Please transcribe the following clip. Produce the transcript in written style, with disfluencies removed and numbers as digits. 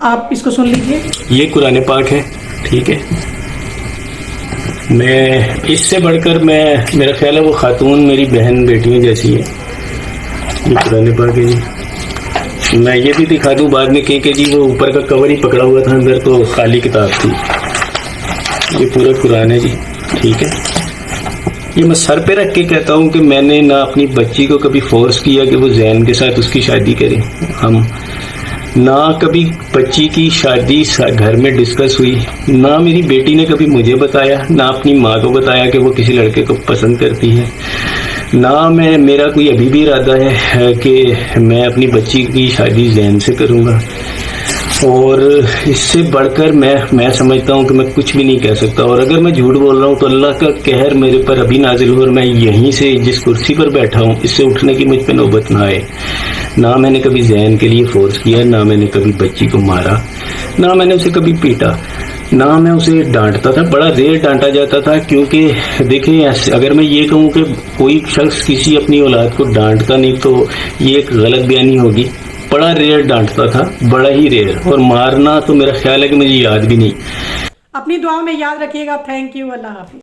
آپ اس کو سن لیجئے. یہ قرآن پاک ہے. ٹھیک ہے. میں اس سے بڑھ کر میرا خیال ہے وہ خاتون میری بہن بیٹیوں جیسی ہے. یہ قرآن پاک ہے جی. میں یہ بھی دکھا دوں بعد میں کہ جی وہ اوپر کا کور ہی پکڑا ہوا تھا, اندر تو خالی کتاب تھی. یہ پورا قرآن ہے جی. ٹھیک ہے. یہ میں سر پہ رکھ کے کہتا ہوں کہ میں نے نہ اپنی بچی کو کبھی فورس کیا کہ وہ زین کے ساتھ اس کی شادی کرے. ہم نہ کبھی بچی کی شادی گھر میں ڈسکس ہوئی, نہ میری بیٹی نے کبھی مجھے بتایا, نہ اپنی ماں کو بتایا کہ وہ کسی لڑکے کو پسند کرتی ہے, نہ میرا کوئی ابھی بھی ارادہ ہے کہ میں اپنی بچی کی شادی زین سے کروں گا. اور اس سے بڑھ کر میں سمجھتا ہوں کہ میں کچھ بھی نہیں کہہ سکتا. اور اگر میں جھوٹ بول رہا ہوں تو اللہ کا قہر میرے پر ابھی نازل ہو, اور میں یہیں سے جس کرسی پر بیٹھا ہوں اس سے اٹھنے کی مجھ پہ نوبت نہ آئے. نہ میں نے کبھی زین کے لیے فورس کیا, نہ میں نے کبھی بچی کو مارا, نہ میں نے اسے کبھی پیٹا, نہ میں اسے ڈانٹتا تھا. بڑا ریئر ڈانٹا جاتا تھا, کیونکہ دیکھیں اگر میں یہ کہوں کہ کوئی شخص کسی اپنی اولاد کو ڈانٹتا نہیں تو یہ ایک غلط بیانی ہوگی. بڑا ریئر ڈانٹتا تھا, بڑا ہی ریئر. اور مارنا تو میرا خیال ہے کہ مجھے یاد بھی نہیں. اپنی دعاؤں میں یاد رکھیے گا. Thank you. اللہ حافظ.